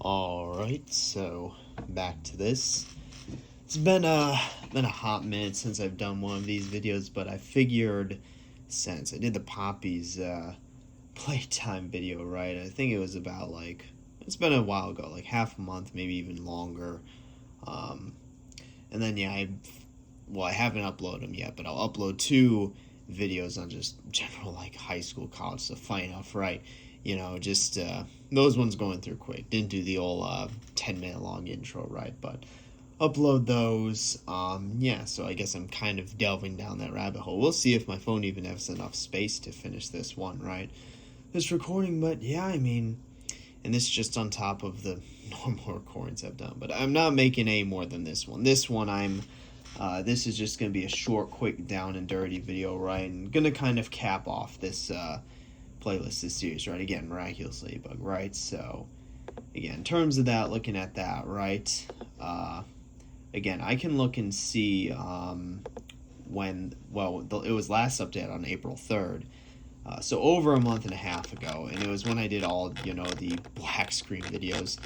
Alright, so back to this. It's been a hot minute since I've done one of these videos, but I figured since I did the Poppies playtime video, right? I think it was about it's been a while ago, like half a month, maybe even longer. And then I haven't uploaded them yet, but I'll upload 2 videos on just general high school, college stuff. Funny enough, right? Just those ones going through quick. Didn't do the old 10-minute long intro, right? But upload those. So I guess I'm kind of delving down that rabbit hole. We'll see if my phone even has enough space to finish this one, right? This recording, but and this is just on top of the normal recordings I've done. But I'm not making any more than this one. This one this is just going to be a short, quick, down and dirty video, right? And going to kind of cap off this playlist, this series, right? Again, Miraculous Ladybug, right? So, again, in terms of that, looking at that, right? Again, I can look and see it was last updated on April 3rd. So over a month and a half ago, and it was when I did all, the black screen videos.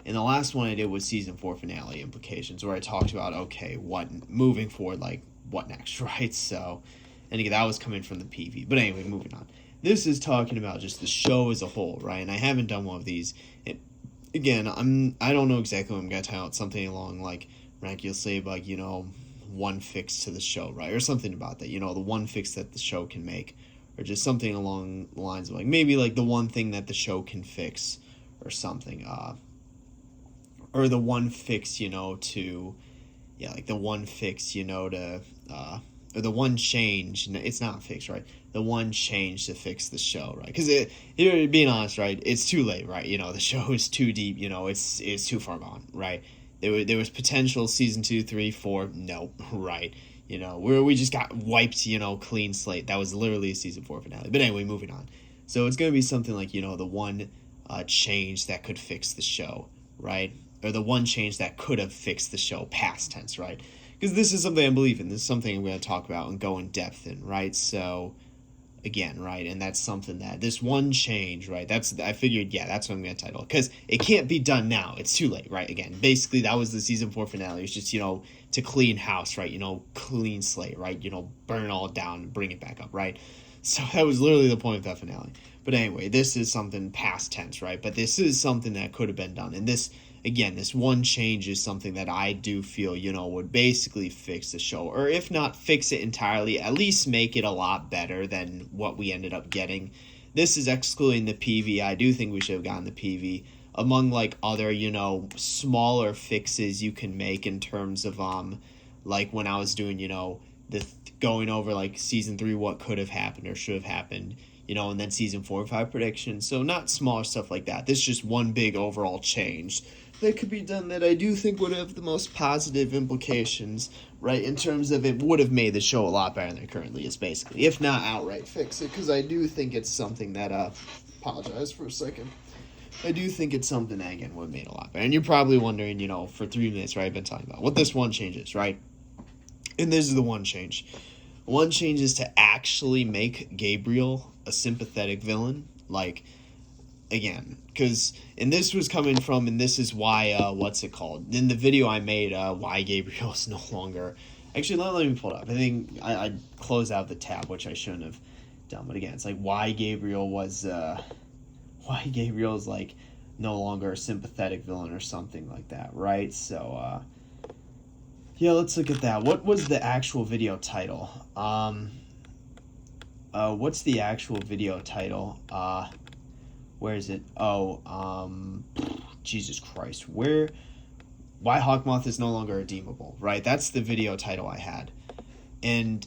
And the last one I did was season 4 finale implications, where I talked about, what moving forward, what next, right? So, and again, that was coming from the PV. But anyway, moving on. This is talking about just the show as a whole, right? And I haven't done one of these. And again, I don't know exactly what I'm going to title it. Something along like Miraculous Ladybug, one fix to the show, right? Or something about that, the one fix that the show can make. Or just something along the lines of maybe the one thing that the show can fix or something. Or the one fix, the one fix, or the one change. It's not fixed, right? The one change to fix the show, right? Because being honest, right, it's too late, right? The show is too deep, it's too far gone, right? There was potential season 2, 3, 4, no, right? Where we just got wiped, clean slate. That was literally a season 4 finale. But anyway, moving on. So it's going to be something like, the one change that could fix the show, right? Or the one change that could have fixed the show, past tense, right? Because this is something I believe in. This is something I'm going to talk about and go in depth in, right? So, again, right? And that's something that, this one change, right? I figured, that's what I'm going to title it. Because it can't be done now. It's too late, right? Again, basically, that was the season 4 finale. It's just, to clean house, right? Clean slate, right? Burn it all down and bring it back up, right? So that was literally the point of that finale. But anyway, this is something past tense, right? But this is something that could have been done. And this, again, this one change is something that I do feel, would basically fix the show. Or if not fix it entirely, at least make it a lot better than what we ended up getting. This is excluding the PV. I do think we should have gotten the PV. Among other, smaller fixes you can make in terms of when I was doing, going over season 3, what could have happened or should have happened, and then season 4 and 5 predictions. So not smaller stuff like that. This is just one big overall change that could be done that I do think would have the most positive implications, right, in terms of it would have made the show a lot better than it currently is, basically, if not outright fix it, because I do think it's something that, apologize for a second. I do think it's something that, again, would have made a lot better. And you're probably wondering, for 3 minutes, right, I've been talking about what this one change is, right? And this is the one change. One change is to actually make Gabriel a sympathetic villain. Again, because, and this was coming from, and this is why, what's it called? In the video I made, why Gabriel is no longer, actually, let me pull it up. I think I closed out the tab, which I shouldn't have done. But again, it's why Gabriel was, why Gabriel's no longer a sympathetic villain or something like that, right? So let's look at that. What was the actual video title? What's the actual video title? Where is it? Jesus Christ. Why Hawkmoth is no longer redeemable, right? That's the video title I had. And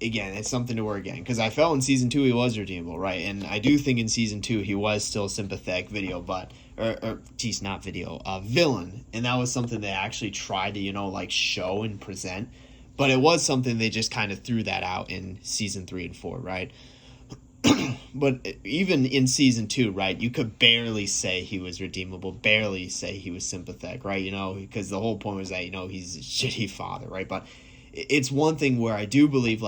again, it's something to work again, because I felt in season 2 he was redeemable, right? And I do think in season 2 he was still sympathetic villain, and that was something they actually tried to show and present, but it was something they just kind of threw that out in season 3 and 4, right? But even in season 2, right, you could barely say he was redeemable, barely say he was sympathetic, right? Because the whole point was that he's a shitty father, right? But it's one thing where I do believe,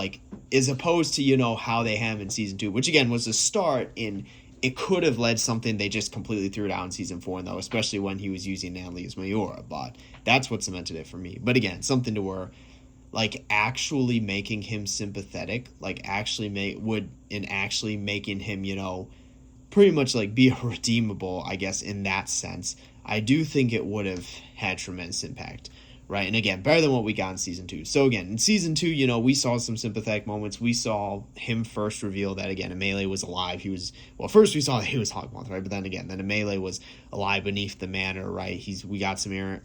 as opposed to, how they have in season 2, which again was a start in it could have led something they just completely threw down in season 4, though, especially when he was using Natalie as Mayora. But that's what cemented it for me. But again, something to where, like, actually making him sympathetic, like, actually making him, pretty much, like, be redeemable, I guess, in that sense, I do think it would have had tremendous impact. Right, and again, better than what we got in season 2. So again, in season 2, we saw some sympathetic moments. We saw him first reveal that, again, Amelie was alive. First we saw that he was Hawkmoth, right? But then Amelie was alive beneath the manor, right? We got some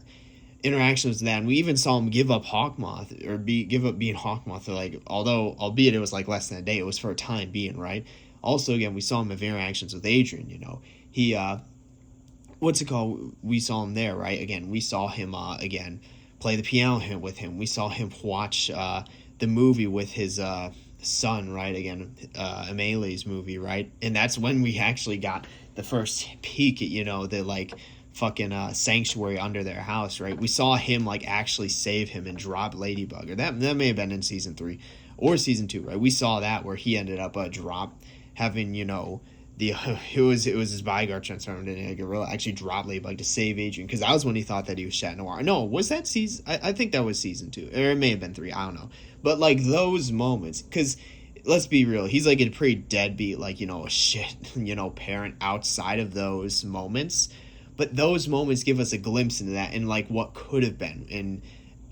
interactions with that, and we even saw him give up Hawkmoth, or give up being Hawkmoth, like, albeit it was like less than a day, it was for a time being, right? Also, again, we saw him have interactions with Adrian, he, we saw him there, right? Again, we saw him, again, play the piano with him. We saw him watch the movie with his son, right? Again, Amelie's movie, right? And that's when we actually got the first peek at, the, like, fucking sanctuary under their house, right? We saw him, like, actually save him and drop Ladybug. Or that may have been in season 3 or season 2, right? We saw that where he ended up having, it was his bodyguard transformed into a gorilla, actually dropped Ladybug to save Adrian, because that was when he thought that he was Chat Noir. No, was that season? I think that was season 2, or it may have been 3. I don't know. But, like, those moments, because let's be real, he's like a pretty deadbeat, like, a shit, parent outside of those moments. But those moments give us a glimpse into that and, like, what could have been. And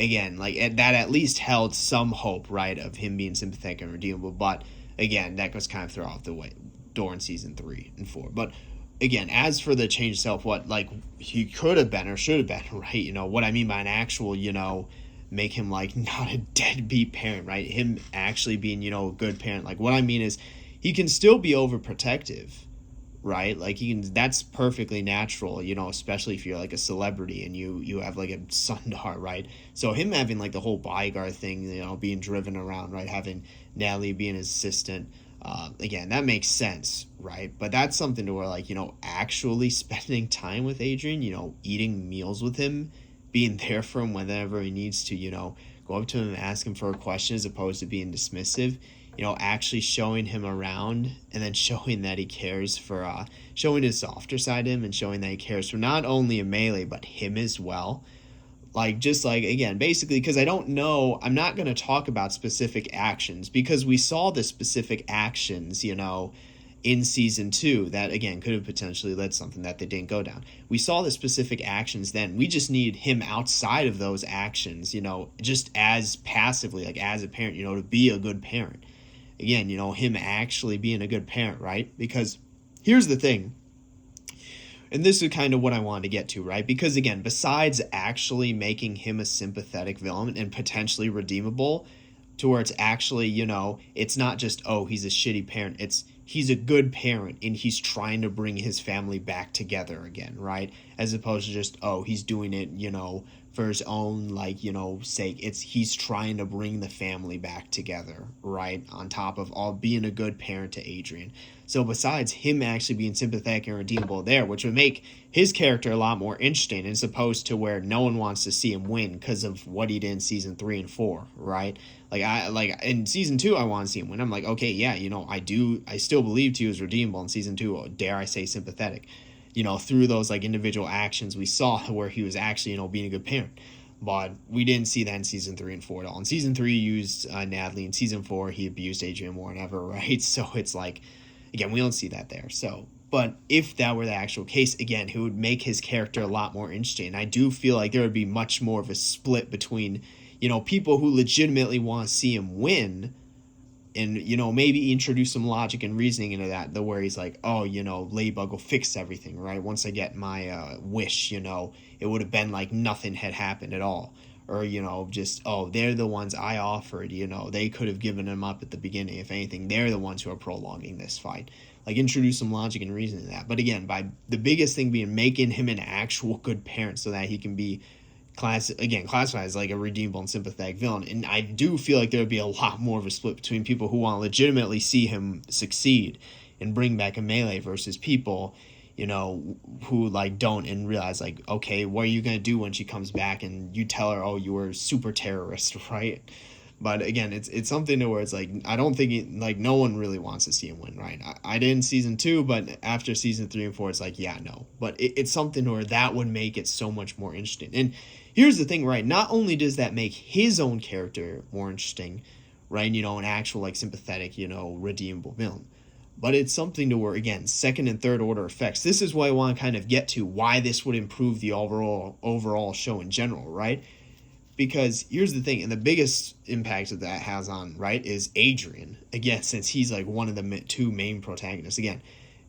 again, like, that at least held some hope, right, of him being sympathetic and redeemable. But again, that was kind of thrown off the door in season 3 and 4. But again, as for the change itself, what, like, he could have been or should have been, right? What I mean by an actual, make him, like, not a deadbeat parent, right? Him actually being, a good parent. Like, what I mean is, he can still be overprotective, right? Like, that's perfectly natural, especially if you're, like, a celebrity and you have, like, a son-daughter, right? So him having, like, the whole bodyguard thing, being driven around, right? Having Natalie being his assistant, again, that makes sense, right? But that's something to where, like, actually spending time with Adrian, eating meals with him, being there for him whenever he needs to, go up to him and ask him for a question as opposed to being dismissive, actually showing him around, and then showing that he cares for, showing his softer side to him, and showing that he cares for not only Amelie, but him as well. Like, just like, again, basically, because I'm not going to talk about specific actions, because we saw the specific actions, in season 2 that, again, could have potentially led something that they didn't go down. We saw the specific actions then. We just need him outside of those actions, just as passively, like, as a parent, to be a good parent. Again, him actually being a good parent, right? Because here's the thing. And this is kind of what I wanted to get to, right? Because, again, besides actually making him a sympathetic villain and potentially redeemable, to where it's actually, it's not just, oh, he's a shitty parent. It's he's a good parent and he's trying to bring his family back together again, right? As opposed to just, oh, he's doing it, for his own, like, sake. He's trying to bring the family back together, right? On top of all being a good parent to Adrian. So besides him actually being sympathetic and redeemable there, which would make his character a lot more interesting, as opposed to where no one wants to see him win because of what he did in season 3 and 4, right? Like in season 2, I want to see him win. I'm like, okay, yeah, I still believed he was redeemable in season 2, or dare I say sympathetic. Through those, like, individual actions we saw where he was actually, being a good parent. But we didn't see that in season 3 and 4 at all. In season 3, he used Natalie. In season 4, he abused Adrian more than ever, right? So it's like, again, we don't see that there. So, but if that were the actual case, again, it would make his character a lot more interesting. And I do feel like there would be much more of a split between, people who legitimately want to see him win, and, maybe introduce some logic and reasoning into that, where he's like, oh, Ladybug will fix everything, right? Once I get my wish, it would have been like nothing had happened at all. Or, just, oh, they're the ones I offered, they could have given him up at the beginning. If anything, they're the ones who are prolonging this fight. Like, introduce some logic and reasoning to that. But again, by the biggest thing being making him an actual good parent so that he can be classified as, like, a redeemable and sympathetic villain. And I do feel like there would be a lot more of a split between people who want to legitimately see him succeed and bring back Amelie versus people, who, like, don't, and realize, like, okay, what are you going to do when she comes back and you tell her, oh, you were a super terrorist, right? But again, it's something to where it's like, I don't think like no one really wants to see him win, right? I did in season 2, but after season 3 and 4, it's like, yeah, no. But it's something where that would make it so much more interesting. And here's the thing, right? Not only does that make his own character more interesting, right? An actual like sympathetic, redeemable villain. But it's something to where, again, second and third order effects. This is what I want to kind of get to, why this would improve the overall show in general, right? Because here's the thing, and the biggest impact that has on, right, is Adrian. Again, since he's like one of the 2 main protagonists. Again,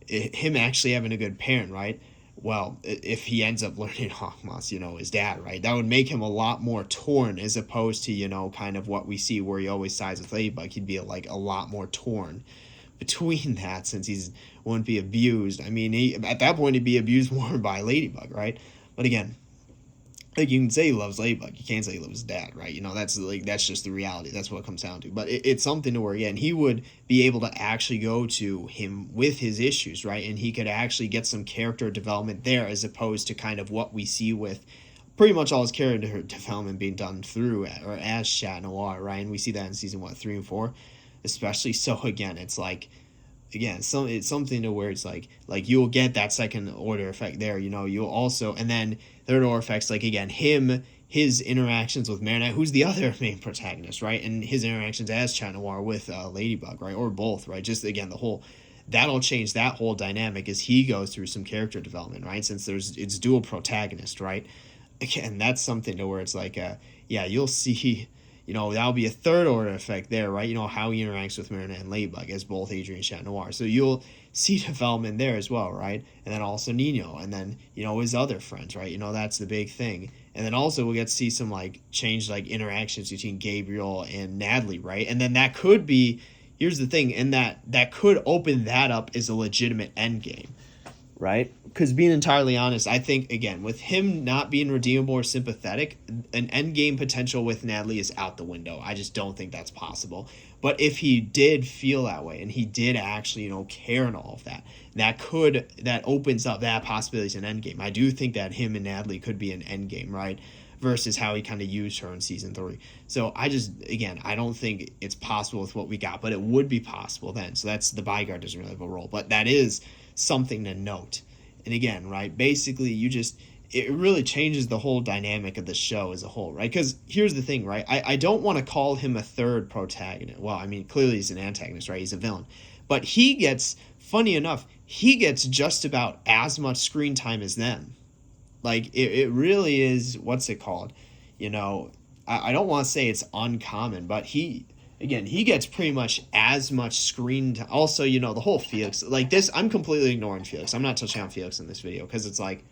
him actually having a good parent, right? Well, if he ends up learning Hawkmoth's, his dad, right? That would make him a lot more torn as opposed to, kind of what we see where he always sides with Ladybug. He'd be like a lot more torn between that since wouldn't be abused. I mean, at that point, he'd be abused more by Ladybug, right? But again, like, you can say he loves Ladybug, you can't say he loves his dad, right? That's just the reality. That's what it comes down to. But it's something to where, again, he would be able to actually go to him with his issues, right? And he could actually get some character development there, as opposed to kind of what we see with pretty much all his character development being done through or as Chat Noir, right? And we see that in season 3 and 4, especially. So again, it's like, it's something to where it's like you'll get that second order effect there, you'll also, and then third order effects, like, again, his interactions with Marinette, who's the other main protagonist, right, and his interactions as Chat Noir with Ladybug, right, or both, right, just, again, that'll change that whole dynamic as he goes through some character development, right, since it's dual protagonist, right. Again, that's something to where it's like, you'll see, that'll be a third order effect there, right? How he interacts with Marinette and Ladybug as both Adrian and Chat Noir. So you'll see development there as well, right? And then also Nino, and then, his other friends, right? That's the big thing. And then also we'll get to see some, like, changed, like, interactions between Gabriel and Natalie, right? And then that could be, here's the thing, and that could open that up as a legitimate endgame, right? Because being entirely honest, I think, again, with him not being redeemable or sympathetic, an endgame potential with Natalie is out the window. I just don't think that's possible. But if he did feel that way and he did actually, care and all of that, that opens up that possibility as an endgame. I do think that him and Natalie could be an endgame, right? Versus how he kind of used her in season 3. So I don't think it's possible with what we got, but it would be possible then. So that's, the bodyguard doesn't really have a role, but that is something to note. And again, right, basically it really changes the whole dynamic of the show as a whole, right? Because here's the thing, right? I don't want to call him a third protagonist. Well, I mean, clearly he's an antagonist, right? He's a villain. But funny enough, he gets just about as much screen time as them. Like, it really is, what's it called? I don't want to say it's uncommon, but he gets pretty much as much screen time. Also, the whole Felix, like this, I'm completely ignoring Felix. I'm not touching on Felix in this video because it's like,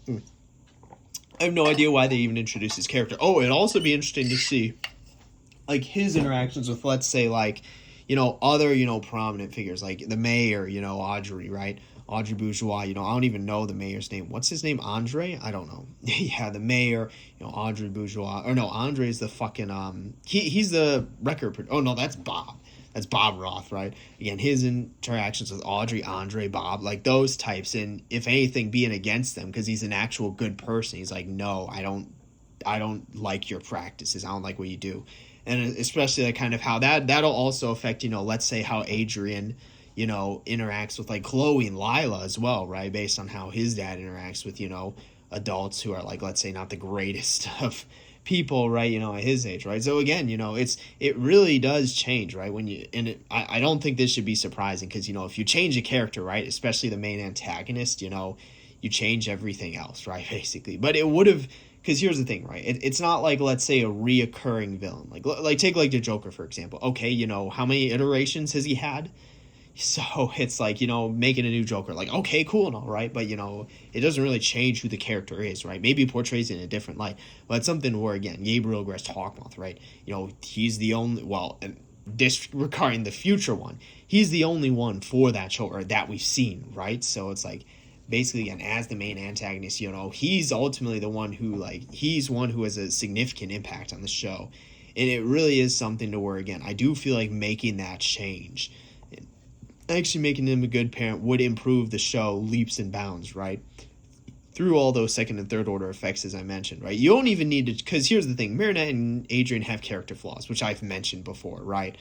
I have no idea why they even introduced his character. Oh, it'd also be interesting to see, like, his interactions with, let's say, like, other, prominent figures, like the mayor, Audrey, right? Audrey Bourgeois, I don't even know the mayor's name. What's his name? Andre? I don't know. Yeah, the mayor, Audrey Bourgeois. Or no, Andre's the fucking, he's the record. Oh, no, that's Bob. That's Bob Roth, right? Again, his interactions with Audrey, Andre, Bob, like those types. And if anything, being against them because he's an actual good person. He's like, no, I don't like your practices. I don't like what you do. And especially like kind of how that'll also affect, let's say how Adrian, interacts with like Chloe and Lila as well, right? Based on how his dad interacts with, adults who are like, let's say, not the greatest of people, right? At his age, right? So again, it really does change, right? I don't think this should be surprising because, if you change a character, right, especially the main antagonist, you change everything else, right? Basically, but it would have. Because here's the thing, right? It's not like, let's say, a reoccurring villain. Like take like the Joker, for example. Okay, how many iterations has he had? So it's like, making a new Joker. Like, okay, cool and all, right? But, it doesn't really change who the character is, right? Maybe he portrays it in a different light. But it's something where, again, Gabriel Grest Hawkmoth, right? He's the only, disregarding the future one, he's the only one for that show, or that we've seen, right? So it's like, basically, again, as the main antagonist, he's ultimately the one who, he's one who has a significant impact on the show. And it really is something to where, again, I do feel like making that change, actually making him a good parent, would improve the show leaps and bounds, right? through all those second and third order effects, as I mentioned, right? You don't even need to, because here's the thing, Marinette and Adrian have character flaws, which I've mentioned before, right?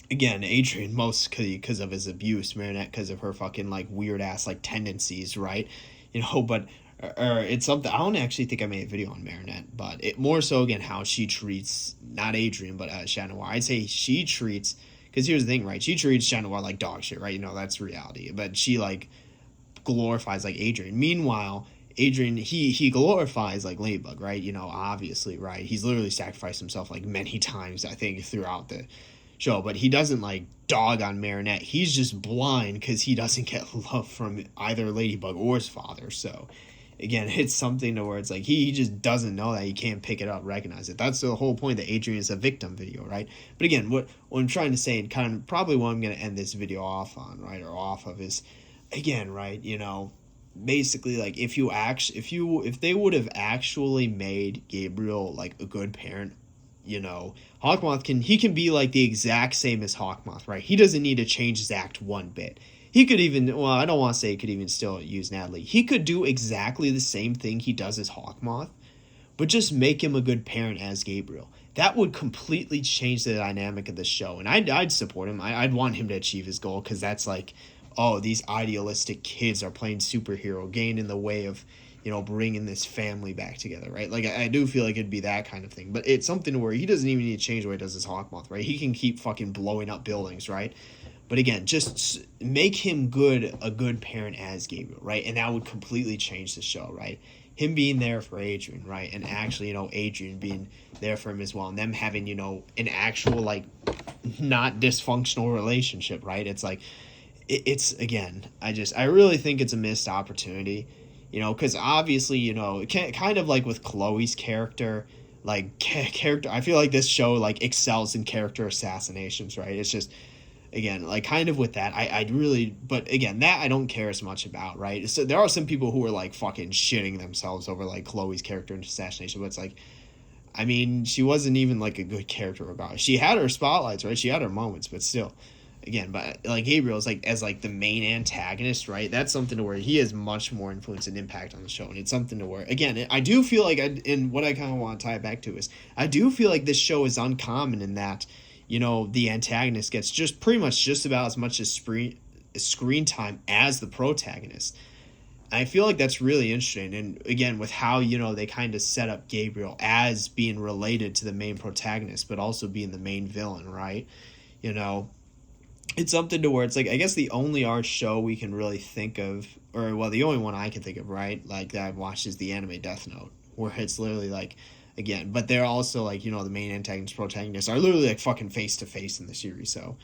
Again, Adrian mostly because of his abuse, Marinette because of her fucking like weird ass like tendencies, right? But or it's something, I don't actually think I made a video on Marinette, but it more so again how she treats not Adrian but Chat Noir. I'd say she treats, because here's the thing, right? She treats Chat Noir like dog shit, right? That's reality, but she like glorifies like Adrian. Meanwhile, Adrian, he glorifies like Ladybug, right? Obviously, right? He's literally sacrificed himself like many times, I think, throughout the show, but he doesn't like dog on Marinette. He's just blind because he doesn't get love from either Ladybug or his father. So again, it's something to where it's like he just doesn't know that he can't pick it up, recognize it. That's the whole point that Adrian is a victim video, right? But again, what I'm trying to say, and kind of probably what I'm going to end this video off on, right, or off of, is again, right, basically like if they would have actually made Gabriel like a good parent, Hawkmoth can be like the exact same as Hawkmoth, right? He doesn't need to change his act one bit. He could even, well, I don't want to say he could even still use Natalie. He could do exactly the same thing he does as Hawkmoth, but just make him a good parent as Gabriel. That would completely change the dynamic of the show, and I'd support him. I'd want him to achieve his goal, because that's like, oh, these idealistic kids are playing superhero, getting in the way of, bringing this family back together, right? Like, I do feel like it'd be that kind of thing. But it's something where he doesn't even need to change the way he does his Hawkmoth, right? He can keep fucking blowing up buildings, right? But again, just make him a good parent as Gabriel, right? And that would completely change the show, right? Him being there for Adrian, right? And actually, Adrian being there for him as well. And them having, an actual, like, not dysfunctional relationship, right? It's like, it's again, I really think it's a missed opportunity, because obviously, kind of like with Chloe's character, like character, I feel like this show like excels in character assassinations, right? It's just, again, like kind of with that, I really, but again, that I don't care as much about, right? So there are some people who are like fucking shitting themselves over like Chloe's character assassination, but it's like, I mean, she wasn't even like a good character regardless. She had her spotlights, right? She had her moments, but still. Again, but like Gabriel is like as like the main antagonist, right? That's something to where he has much more influence and impact on the show, and it's something to where again, I do feel like and what I kind of want to tie it back to is I do feel like this show is uncommon in that, the antagonist gets just pretty much just about as much as screen time as the protagonist. I feel like that's really interesting, and again, with how they kind of set up Gabriel as being related to the main protagonist, but also being the main villain, right? It's something to where it's like, I guess the only art show we can really think of, or well, the only one I can think of, right, like that I've watched is the anime Death Note, where it's literally like, again, but they're also like, the main antagonist, protagonists are literally like fucking face to face in the series. So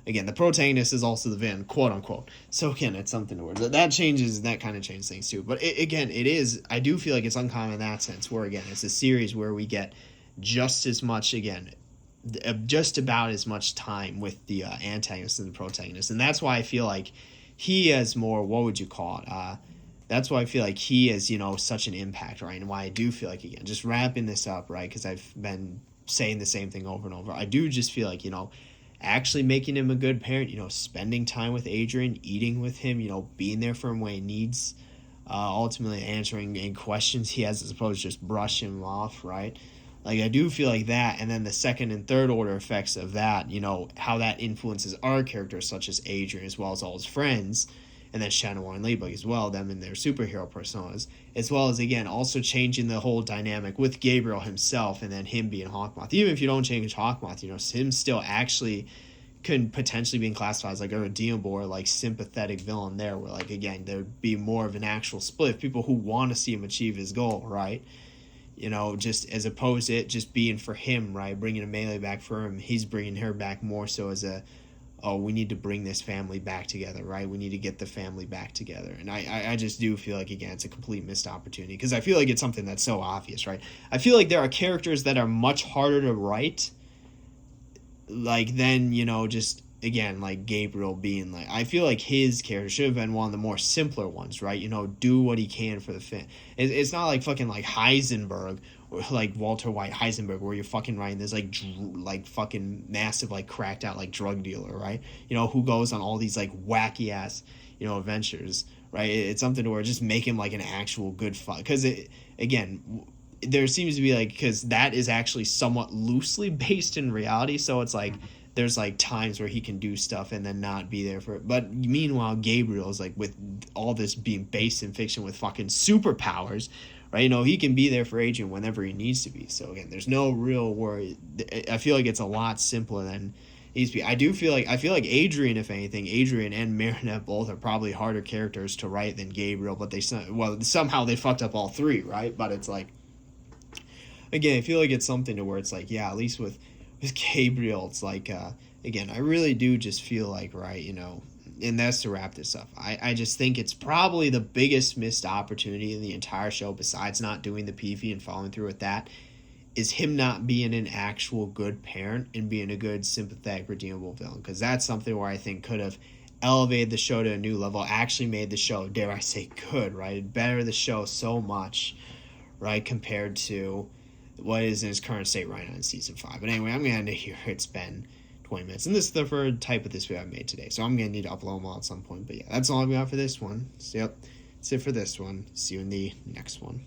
again, the protagonist is also the villain, quote unquote. So again, it's something to where that changes, that kind of changes things too. But I do feel like it's uncommon in that sense, where again, it's a series where we get just as much, again, just about as much time with the antagonist and the protagonist, and that's why I feel like he has more, what would you call it, that's why I feel like he has such an impact, right? And why I do feel like, again, just wrapping this up, right, because I've been saying the same thing over and over, I do just feel like actually making him a good parent, spending time with Adrian, eating with him, being there for him when he needs, ultimately answering any questions he has, as opposed to just brushing him off, right? Like, I do feel like that, and then the second and third order effects of that, how that influences our characters, such as Adrian, as well as all his friends, and then Chat Noir and Ladybug as well, them and their superhero personas, as well as, again, also changing the whole dynamic with Gabriel himself, and then him being Hawkmoth. Even if you don't change Hawkmoth, him still actually could potentially be classified as, like, a redeemable or, like, sympathetic villain there, where, like, again, there would be more of an actual split, people who want to see him achieve his goal, right? Just as opposed to it just being for him, right? Bringing a Melee back for him, he's bringing her back more so as we need to bring this family back together, right? We need to get the family back together. And I just do feel like, again, it's a complete missed opportunity, because I feel like it's something that's so obvious, right? I feel like there are characters that are much harder to write, like, than, just, again, like Gabriel being like, I feel like his character should have been one of the more simpler ones, right? Do what he can for the fan. It's not like fucking like Heisenberg or like Walter White Heisenberg, where you're fucking writing this like fucking massive, like cracked out like drug dealer, right? Who goes on all these like wacky ass, adventures, right? It's something to where just make him like an actual good fight. Because again, there seems to be like, because that is actually somewhat loosely based in reality, so it's like there's like times where he can do stuff and then not be there for it. But meanwhile, Gabriel is like, with all this being based in fiction with fucking superpowers, right? You know, he can be there for Adrian whenever he needs to be. So again, there's no real worry. I feel like it's a lot simpler than it used to be. I feel like Adrian, if anything, Adrian and Marinette both are probably harder characters to write than Gabriel, but somehow they fucked up all three, right? But it's like, again, I feel like it's something to where it's like, yeah, at least with Gabriel, it's like, again, I really do just feel like, right, you know, and that's to wrap this up. I just think it's probably the biggest missed opportunity in the entire show, besides not doing the PV and following through with that, is him not being an actual good parent and being a good, sympathetic, redeemable villain. Because that's something where I think could have elevated the show to a new level, actually made the show, dare I say, good, right? Better the show so much, right, compared to what is in its current state right now in season 5. But anyway, I'm going to end it here. It's been 20 minutes. And this is the third type of this video I've made today. So I'm going to need to upload them all at some point. But yeah, that's all I've got for this one. So yep, that's it for this one. See you in the next one.